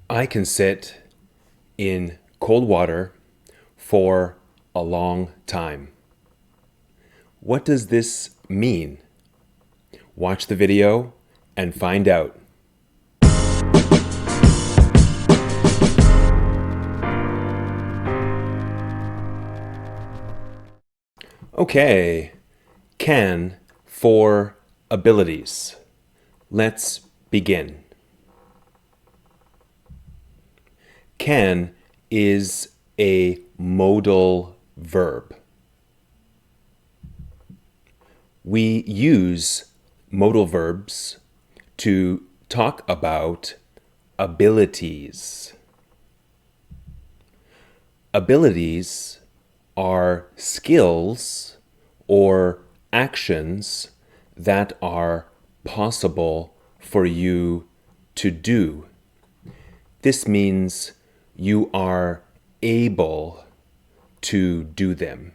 I can sit in cold water for a long time. What does this mean? Watch the video and find out. Okay, can for abilities. Let's begin. Can is a modal verb. We use modal verbs to talk about abilities. Abilities are skills or actions that are possible for you to do. This means you are able to do them.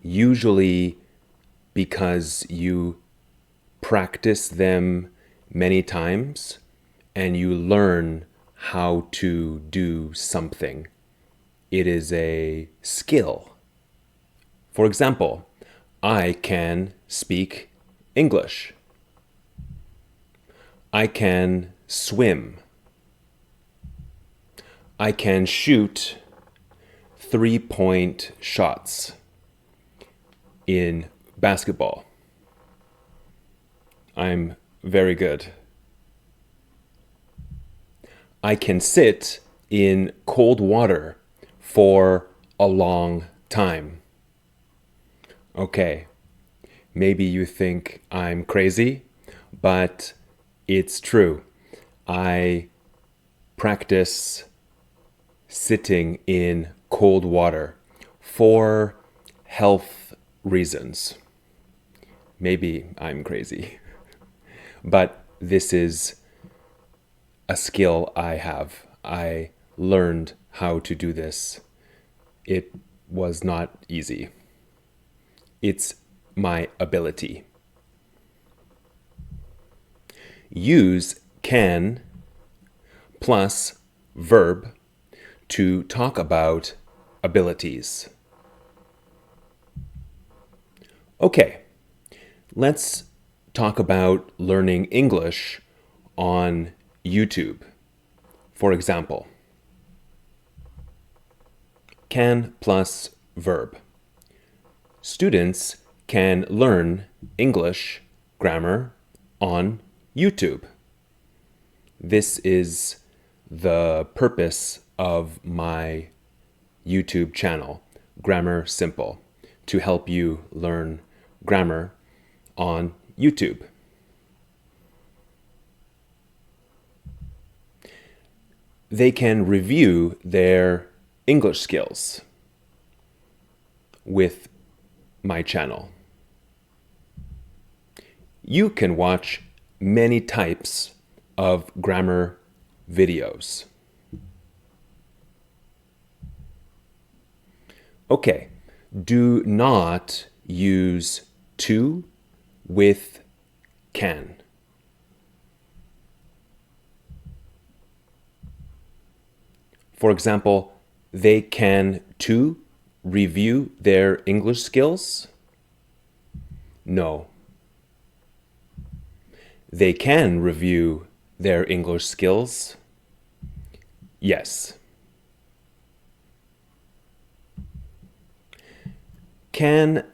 Usually because you practice them many times and you learn how to do something. It is a skill. For example, I can speak English. I can swim. I can shoot 3-point shots in basketball. I'm very good. I can sit in cold water for a long time. Okay, maybe you think I'm crazy, but it's true. I practice sitting in cold water for health reasons. Maybe I'm crazy, but this is a skill I have. I learned how to do this. It was not easy. It's my ability. Use can plus verb to talk about abilities. Okay, let's talk about learning English on YouTube. For example, can plus verb. Students can learn English grammar on YouTube. This is the purpose of my YouTube channel, Grammar Simple, to help you learn grammar on YouTube. They can review their English skills with my channel. You can watch many types of grammar videos. Okay, do not use to with can. For example, they can to review their English skills? No. They can review their English skills? Yes. Can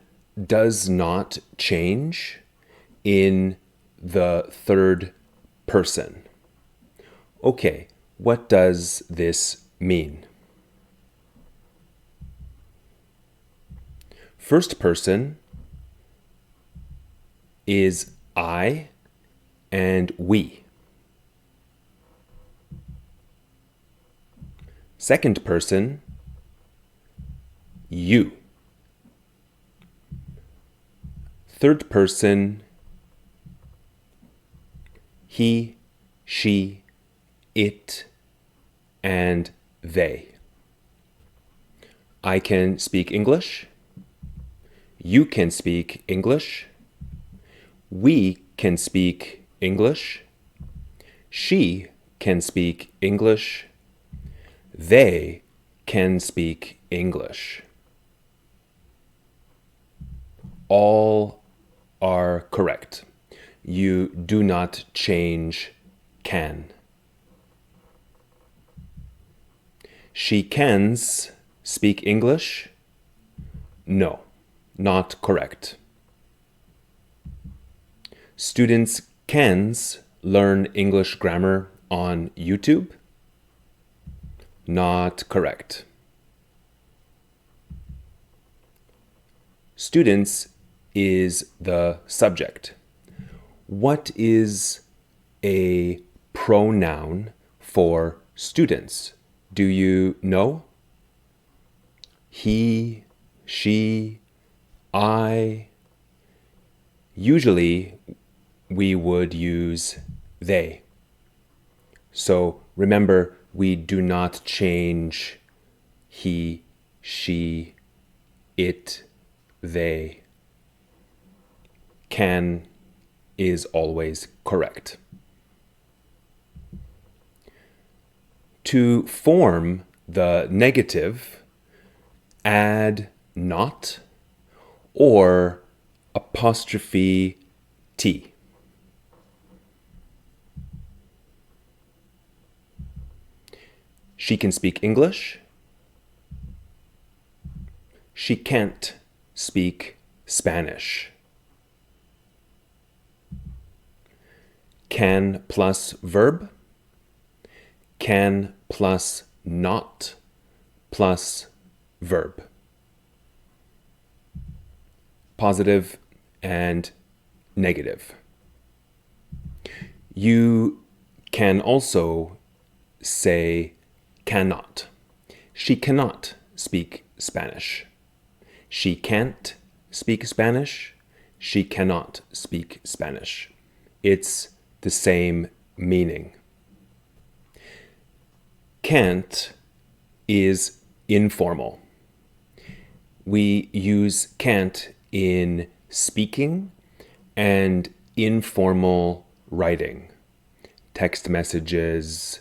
does not change in the third person. Okay, what does this mean? First person is I and we. Second person, you. Third person, he, she, it, and they. I can speak English. You can speak English. We can speak English. She can speak English. They can speak English. All are correct. You do not change can. She cans speak English? No, not correct. Students cans learn English grammar on YouTube? Not correct. Students is the subject. What is a pronoun for students? Do you know? He, she, I. Usually we would use they. So remember, we do not change he, she, it, they. Can is always correct. To form the negative, add not or apostrophe T. She can speak English. She can't speak Spanish. Can plus verb. Can plus not plus verb. Positive and negative. You can also say cannot. She cannot speak Spanish. She can't speak Spanish. She cannot speak Spanish. It's the same meaning. Can't is informal. We use can't in speaking and informal writing. Text messages,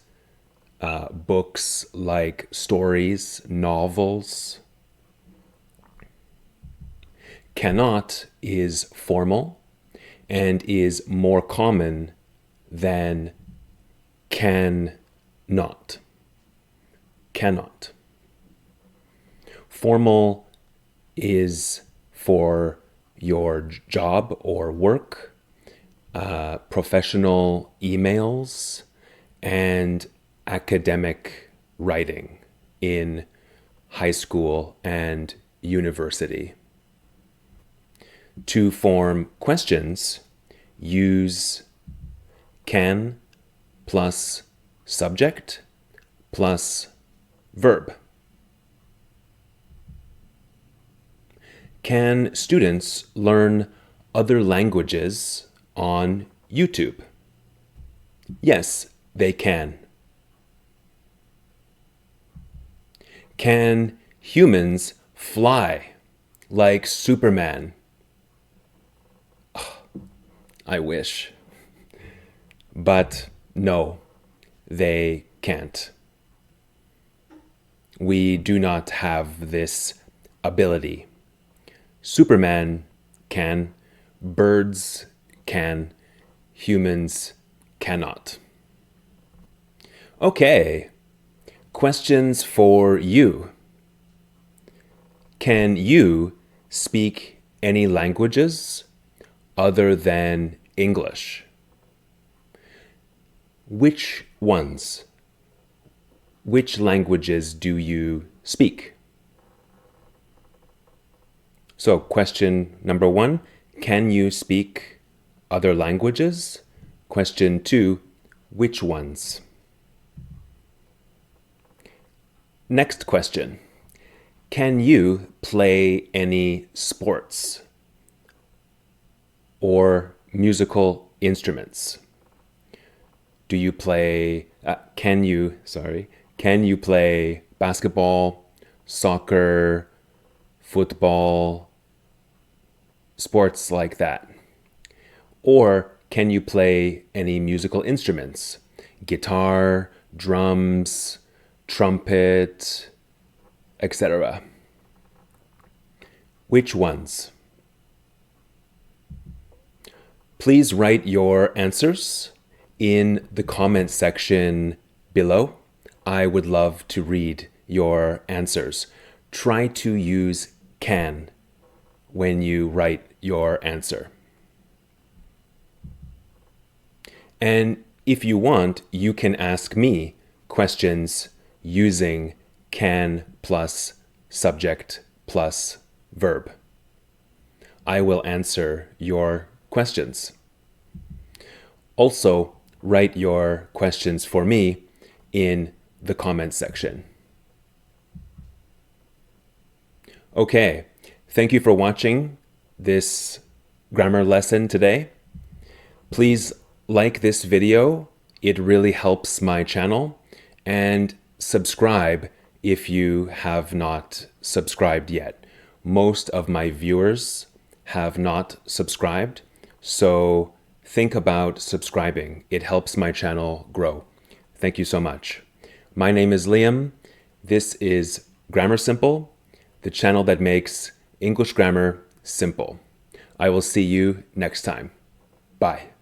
books like stories, novels. Cannot is formal and is more common than can not. Cannot. Formal is for your job or work, professional emails, and academic writing in high school and university. To form questions, use can plus subject plus verb. Can students learn other languages on YouTube? Yes, they can. Can humans fly like Superman? I wish. But no, they can't. We do not have this ability. Superman can, birds can, humans cannot. Okay, questions for you. Can you speak any languages other than English? Which ones? Which languages do you speak? So question number 1, can you speak other languages? Question 2, which ones? Next question, can you play any sports or musical instruments? Do you play, can you play basketball, soccer, football, sports like that? Or can you play any musical instruments? guitar, drums, trumpet, etc. Which ones? Please write your answers in the comment section below. I would love to read your answers. Try to use can when you write your answer. And if you want, you can ask me questions using can plus subject plus verb. I will answer your questions. Also, write your questions for me in the comment section. Okay, thank you for watching this grammar lesson today. Please like this video. It really helps my channel. And subscribe if you have not subscribed yet. Most of my viewers have not subscribed, so think about subscribing. It helps my channel grow. Thank you so much. My name is Liam. This is Grammar Simple, the channel that makes English grammar simple. I will see you next time. Bye.